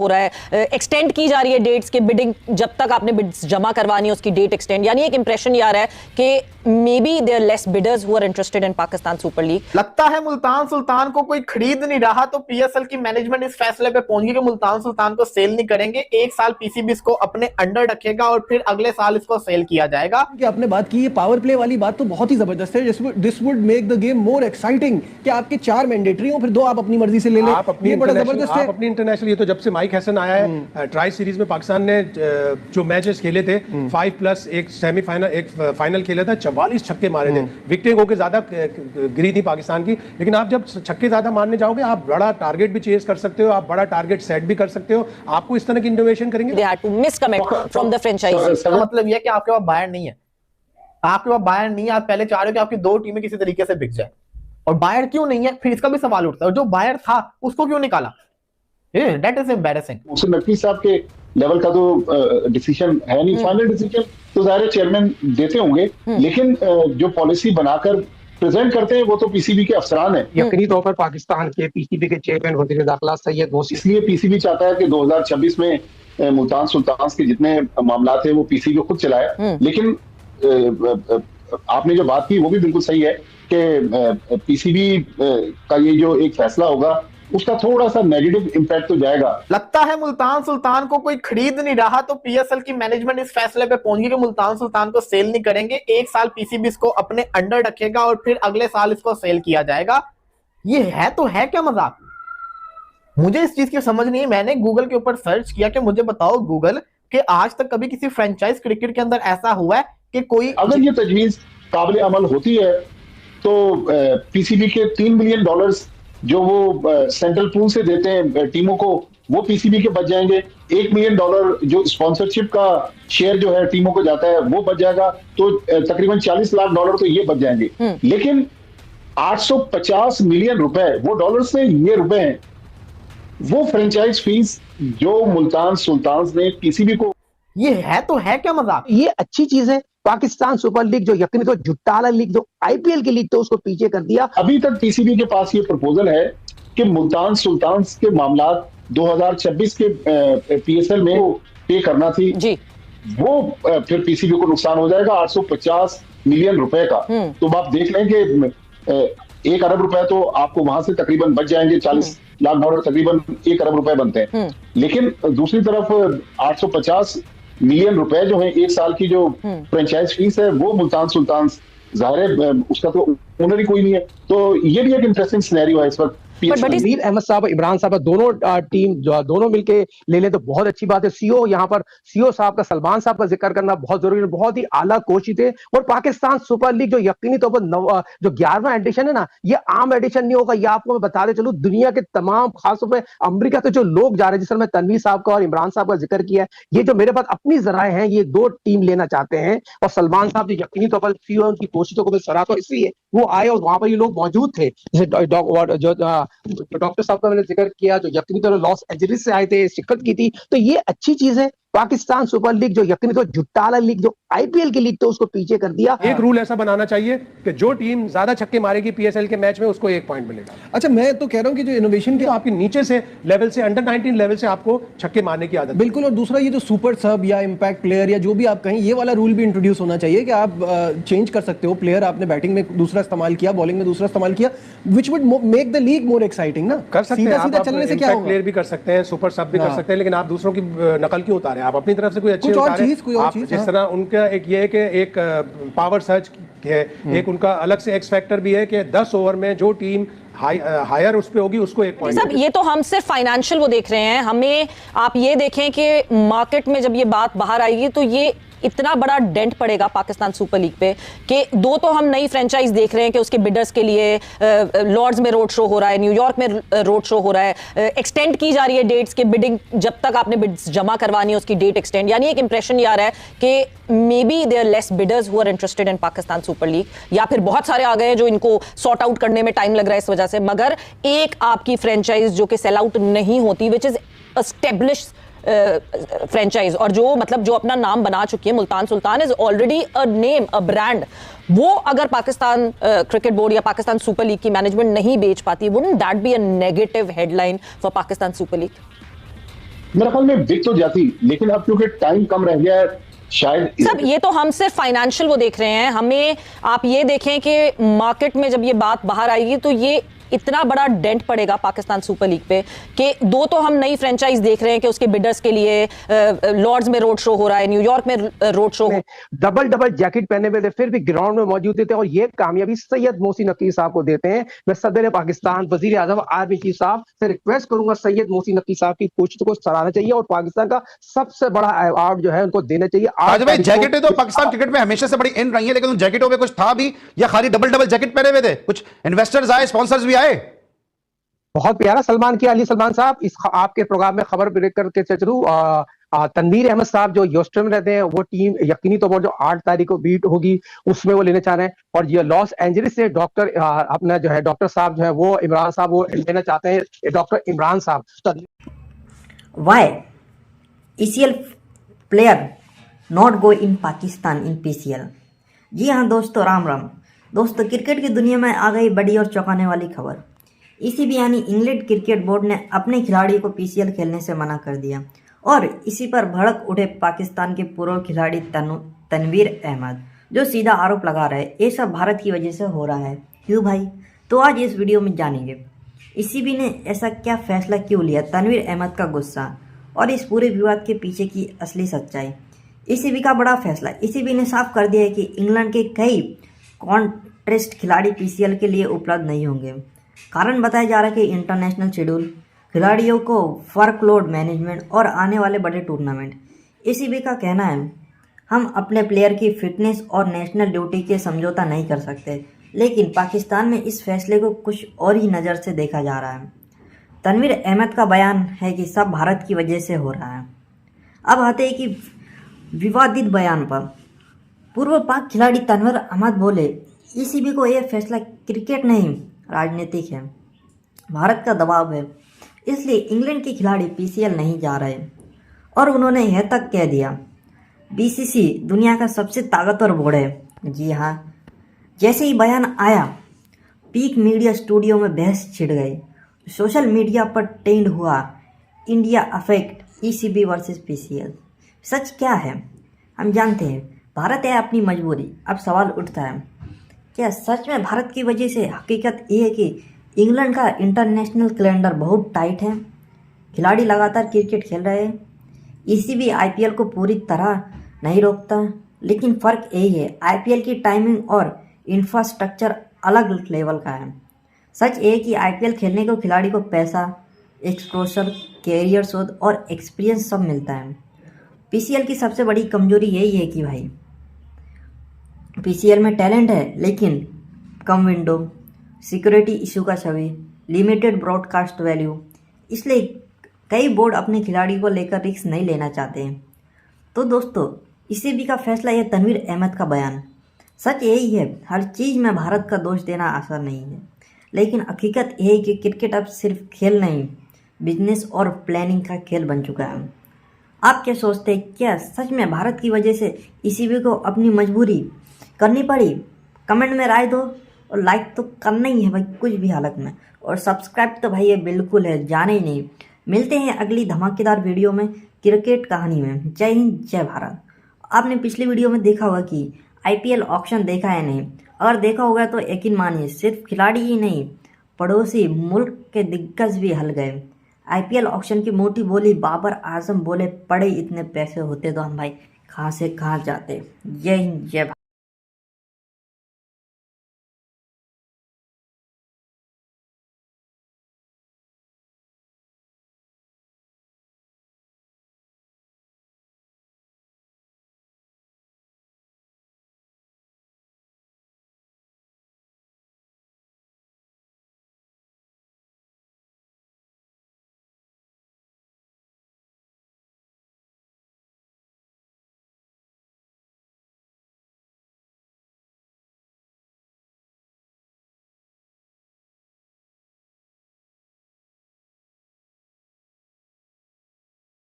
हो रहा है, एक्सटेंड की जा रही है डेट्स के, बिडिंग जब तक आपने बिड्स जमा करवानी है उसकी डेट एक्सटेंड, यानी एक इंप्रेशन ये आ रहा है कि maybe there less bidders who are interested in Pakistan super league. लगता है मुल्तान सुल्तान को कोई खरीद नहीं रहा, तो पीएसएल की मैनेजमेंट इस फैसले पे पहुंच गई कि मुल्तान सुल्तान को सेल नहीं करेंगे, एक साल पीसीबी इसको अपने अंडर रखेगा और फिर अगले साल इसको सेल किया जाएगा। कि आपने बात की, ये पावर प्ले वाली बात तो बहुत ही जबरदस्त है। This would make the game more exciting कि आपके 4 मैंडेटरी हो, फिर 2 आप अपनी मर्जी से ले लें। आप अपनी इंटरनेशनल, ये तो जब से माइक हसन आया है ट्राई सीरीज में पाकिस्तान ने जो मैचेस खेले थे 5+ एक सेमीफाइनल एक फाइनल खेला था, 44 छक्के मारे थे, विकेटिंग होकर ज्यादा गिरी थी पाकिस्तान की। लेकिन आप जब छक्के ज्यादा मारने जाओगे आप बड़ा टारगेट भी चेज कर सकते हो, आप बड़ा टारगेट सेट भी कर सकते हो, आपको इस तरह की इनोवेशन करेंगे। They had to miscommit from the franchise। मतलब यह कि आपके पास बायर नहीं है, आपके पास बायर नहीं है, आप पहले चाह रहे हो कि आपकी 2 टीमें किसी तरीके से बिक जाए, और बायर क्यों नहीं है, फिर इसका भी सवाल उठता है, जो बायर था उसको क्यों निकाला? That is embarrassing. मुझसे नकवी साहब के लेवल का तो डिसीजन है नहीं, फाइनल डिसीजन तो ज़ाहिर चेयरमैन देते होंगे, लेकिन जो पॉलिसी बनाकर प्रेजेंट करते हैं वो तो पीसीबी के अफसरान हैं। यकीनी तौर पर पाकिस्तान के पीसीबी के चेयरमैन वज़ीर दाखिला सैयद गौसी, इसलिए पीसीबी चाहता है कि 2026 में मुल्तान सुल्तान के जितने मामला थे वो पीसीबी खुद चलाए। लेकिन आपने जो बात की वो भी बिल्कुल सही है कि पीसीबी का ये जो एक फैसला होगा उसका थोड़ा सा नेगेटिव इंपैक्ट तो जाएगा। लगता है मुल्तान सुल्तान को कोई खरीद नहीं रहा, तो पीएसएल की मैनेजमेंट इस फैसले पे पहुंच गई कि मुल्तान सुल्तान को सेल नहीं करेंगे, एक साल पीसीबी इसको अपने अंडर रखेगा और फिर अगले साल इसको सेल किया जाएगा। ये है तो है क्या मजाक? मुझे इस चीज की समझ नहीं है। मैंने गूगल के ऊपर सर्च किया कि मुझे बताओ गूगल कि आज तक कभी किसी फ्रेंचाइज क्रिकेट के अंदर ऐसा हुआ है कि कोई, अगर ये तजवीज काबिल अमल होती है तो पीसीबी के $3 मिलियन जो वो सेंट्रल पूल से देते हैं टीमों को, वो पीसीबी के बच जाएंगे। $1 मिलियन जो स्पॉन्सरशिप का शेयर जो है टीमों को जाता है वो बच जाएगा, तो तकरीबन $40 लाख तो ये बच जाएंगे। लेकिन 850 मिलियन रुपए वो डॉलर्स में, ये रुपए हैं, वो फ्रेंचाइज फीस जो मुल्तान सुल्तान ने पीसीबी को, ये है तो है क्या मजाक? ये अच्छी चीज है। पाकिस्तान सुपर लीग जो यकीनी तो जुट्टाला लीग जो आईपीएल की लीग तो उसको पीछे कर दिया। अभी तक पीसीबी के पास ये प्रपोजल है कि मुल्तान सुल्तान के मामला 2026 के पीएसएल में पे करना थी जी, वो फिर पीसीबी को नुकसान हो जाएगा 850 मिलियन रुपए का। तो आप देख लें कि 1 अरब रुपए तो आपको वहां से तकरीबन बच जाएंगे, $40 लाख तकरीबन 1 अरब रुपए बनते हैं। लेकिन दूसरी तरफ 850 मिलियन रुपए जो है एक साल की जो फ्रेंचाइज फीस है वो मुल्तान सुल्तान, जाहिर है उसका तो ओनर ही कोई नहीं है। तो ये भी एक इंटरेस्टिंग सिनेरियो है इस वक्त। नजीर अहमद साहब, इमरान साहब, दोनों टीम दोनों मिलके ले लें तो बहुत अच्छी बात है। सीओ यहाँ पर सीओ साहब का, सलमान साहब का जिक्र करना बहुत जरूरी है, बहुत ही आला कोच थे। और पाकिस्तान सुपर लीग जो यकीनी तौर पर जो 11वां एडिशन है ना, ये आम एडिशन नहीं होगा, ये आपको मैं बताते चलूं, दुनिया के तमाम, खासतौर पर अमेरिका के जो लोग जा रहे हैं, जिस तरह मैं तनवीर साहब का और इमरान साहब का जिक्र किया है, ये जो मेरे पास अपनी जराए हैं, ये 2 टीम लेना चाहते हैं। और सलमान साहब जो यकीनी तौर पर सीओ उनकी कोशिशों को मैं सराहता, इसलिए वो आए और वहां पर ये लोग मौजूद थे। डॉक्टर साहब का मैंने जिक्र किया जो यकीनी तौर पर लॉस एंजलिस से आए थे, शिरकत की थी, तो ये अच्छी चीज है। पाकिस्तान सुपर लीग जो यकीनी तौर जुट्टाला लीग जो आईपीएल की लीग तो उसको पीछे कर दिया। एक रूल ऐसा बनाना चाहिए कि जो टीम ज्यादा छक्के मारेगी पीएसएल के मैच में उसको 1 पॉइंट मिलेगा। अच्छा, मैं तो कह रहा हूं कि जो इनोवेशन तो आपके नीचे से लेवल से, अंडर 19 लेवल से आपको छक्के मारने की आदत, बिल्कुल। और दूसरा ये जो सुपर सब या इंपैक्ट प्लेयर या जो भी आप कहें, ये वाला रूल भी इंट्रोड्यूस होना चाहिए कि आप चेंज कर सकते हो प्लेयर, आपने बैटिंग में दूसरा इस्तेमाल किया, बॉलिंग में दूसरा इस्तेमाल किया, which would make the league more exciting ना। कर सकते हैं, सीधा चलने से क्या होगा? प्लेयर भी कर सकते हैं, सुपर सब भी कर सकते हैं, लेकिन आप दूसरों की नकल क्यों उतारे? आप अपनी तरफ से कोई अच्छी जिस तरह उनका एक ये है कि एक पावर सर्च है, एक उनका अलग से एक्स फैक्टर भी है कि 10 ओवर में जो टीम हायर उस पे होगी उसको 1 पॉइंट। सब ये तो हम सिर्फ फाइनेंशियल वो देख रहे हैं, हमें आप ये देखें कि मार्केट में जब ये बात बाहर आएगी तो ये इतना बड़ा डेंट पड़ेगा पाकिस्तान सुपर लीग पे कि 2 तो हम नई फ्रेंचाइज देख रहे हैं कि उसके बिडर्स के लिए लॉर्ड्स में रोड शो हो रहा है, न्यूयॉर्क में रोड शो हो रहा है, एक्सटेंड की जा रही है डेट्स के, बिडिंग जब तक आपने बिड्स जमा करवानी है उसकी डेट एक्सटेंड, यानी एक इंप्रेशन ये आ रहा है कि maybe there less bidders who are interested in Pakistan super league, या फिर बहुत सारे आ गए हैं जो इनको सॉर्ट आउट करने में टाइम लग रहा है इस वजह से। मगर एक आपकी फ्रेंचाइज जो कि सेल आउट नहीं होती, विच इज एस्टेब्लिश्ड फ्रेंचाइज, और जो मतलब जो अपना नाम बना चुकी है, Multan Sultan is already a name, a brand, वो अगर पाकिस्तान क्रिकेट बोर्ड या पाकिस्तान सुपर लीग की मैनेजमेंट नहीं बेच पाती, wouldn't that be a negative headline for Pakistan super league? मेरे ख्याल में बिक तो जाती, लेकिन अब क्योंकि टाइम कम रह गया है शायद। सब ये तो हम सिर्फ फाइनेंशियल वो देख रहे हैं, हमें आप ये देखें कि मार्केट में जब ये बात बाहर आएगी तो ये इतना बड़ा डेंट पड़ेगा पाकिस्तान सुपर लीग पे कि दो तो हम नई फ्रेंचाइज देख रहे हैं कि उसके बिडर्स के लिए लॉर्ड्स में रोड शो हो रहा है, न्यूयॉर्क में रोड शो डबल जैकेट पहने हुए थे, फिर भी ग्राउंड में मौजूद थे और ये कामयाबी सैयद मोहसिन नकवी साहब को देते हैं। मैं सदर पाकिस्तान, वजीर आजम आर्मी चीफ साहब से रिक्वेस्ट करूंगा, सैयद मोहसिन नकवी साहब की कोशिश को सराहना चाहिए और पाकिस्तान का सबसे बड़ा अवार्ड जो है उनको देना चाहिए। आज भाई जैकेटें तो पाकिस्तान क्रिकेट में हमेशा से बड़ी इन रही है, लेकिन उन जैकेटों में कुछ था भी या खाली डबल जैकेट पहने हुए थे? कुछ इन्वेस्टर्स आए, स्पॉन्सर्स भी आए। बहुत प्यारा सलमान की अली सलमान साहब, इस आपके प्रोग्राम में खबर ब्रेक करके चलूं, तनवीर अहमद साहब जो ह्यूस्टन में रहते हैं, वो टीम यकीनी तौर पर जो 8 तारीख को बीट होगी उसमें वो लेने चाह रहे हैं। और ये लॉस एंजलिस से डॉक्टर अपना जो है डॉक्टर साहब जो है वो इमरान साहब वो लेना चाहते हैं, डॉक्टर इमरान साहब। Why ECL player not go in Pakistan in PCL? जी हाँ दोस्तों, राम राम दोस्तों। क्रिकेट की दुनिया में आ गई बड़ी और चौंकाने वाली खबर। ECB यानी इंग्लैंड क्रिकेट बोर्ड ने अपने खिलाड़ियों को PCL खेलने से मना कर दिया और इसी पर भड़क उठे पाकिस्तान के पूर्व खिलाड़ी तनवीर अहमद, जो सीधा आरोप लगा रहे ये सब भारत की वजह से हो रहा है। क्यों भाई? तो आज इस वीडियो में जानेंगे ECB ने ऐसा क्या फैसला क्यों लिया, तनवीर अहमद का गुस्सा और इस पूरे विवाद के पीछे की असली सच्चाई। ECB का बड़ा फैसला। ECB ने साफ कर दिया है कि इंग्लैंड के कई कॉन्ट्रेस्ट खिलाड़ी PCL के लिए उपलब्ध नहीं होंगे। कारण बताया जा रहा है कि इंटरनेशनल शेड्यूल, खिलाड़ियों को वर्कलोड मैनेजमेंट और आने वाले बड़े टूर्नामेंट। ECB का कहना है हम अपने प्लेयर की फिटनेस और नेशनल ड्यूटी के समझौता नहीं कर सकते, लेकिन पाकिस्तान में इस फैसले को कुछ और ही नज़र से देखा जा रहा है। तनवीर अहमद का बयान है कि सब भारत की वजह से हो रहा है। अब आते हैं कि विवादित बयान पर। पूर्व पाक खिलाड़ी तनवीर अहमद बोले ECB को यह फैसला क्रिकेट नहीं राजनीतिक है, भारत का दबाव है, इसलिए इंग्लैंड के खिलाड़ी PCL नहीं जा रहे। और उन्होंने यह तक कह दिया BCC दुनिया का सबसे ताकतवर बोर्ड है। जी हाँ, जैसे ही बयान आया पीक मीडिया स्टूडियो में बहस छिड़ गई, सोशल मीडिया पर ट्रेंड हुआ India affect ECB versus PCL। सच क्या है हम जानते हैं, भारत है अपनी मजबूरी। अब सवाल उठता है क्या सच में भारत की वजह से? हकीकत ये है कि इंग्लैंड का इंटरनेशनल कैलेंडर बहुत टाइट है, खिलाड़ी लगातार क्रिकेट खेल रहे हैं। ECB IPL को पूरी तरह नहीं रोकता, लेकिन फ़र्क यही है IPL की टाइमिंग और इंफ्रास्ट्रक्चर अलग लेवल का है। सच ये है कि IPL खेलने को खिलाड़ी को पैसा, एक्सपोजर, कैरियर शोध और एक्सपीरियंस सब मिलता है। PCL की सबसे बड़ी कमजोरी यही है कि भाई PCL में टैलेंट है लेकिन कम विंडो, सिक्योरिटी इशू का छवि, लिमिटेड ब्रॉडकास्ट वैल्यू, इसलिए कई बोर्ड अपने खिलाड़ी को लेकर रिस्क नहीं लेना चाहते हैं। तो दोस्तों, ECB का फैसला यह तनवीर अहमद का बयान। सच यही है, हर चीज़ में भारत का दोष देना आसान नहीं है, लेकिन हकीकत यही है कि क्रिकेट अब सिर्फ खेल नहीं, बिजनेस और प्लानिंग का खेल बन चुका है। आप क्या सोचते हैं, क्या सच में भारत की वजह से ECB को अपनी मजबूरी करनी पड़ी? कमेंट में राय दो और लाइक तो करना ही है भाई कुछ भी हालत में, और सब्सक्राइब तो भाई ये बिल्कुल है, जाने ही नहीं। मिलते हैं अगली धमाकेदार वीडियो में क्रिकेट कहानी में। जय हिंद, जय भारत। आपने पिछली वीडियो में देखा होगा कि IPL ऑक्शन देखा है नहीं, अगर देखा होगा तो यकीन मानिए सिर्फ खिलाड़ी ही नहीं, पड़ोसी मुल्क के दिग्गज भी हल गए। IPL ऑक्शन की मोटी बोली बाबर आजम बोले, पड़े इतने पैसे होते तो हम भाई कहाँ से कहाँ जाते। जय हिंद, जय भारत।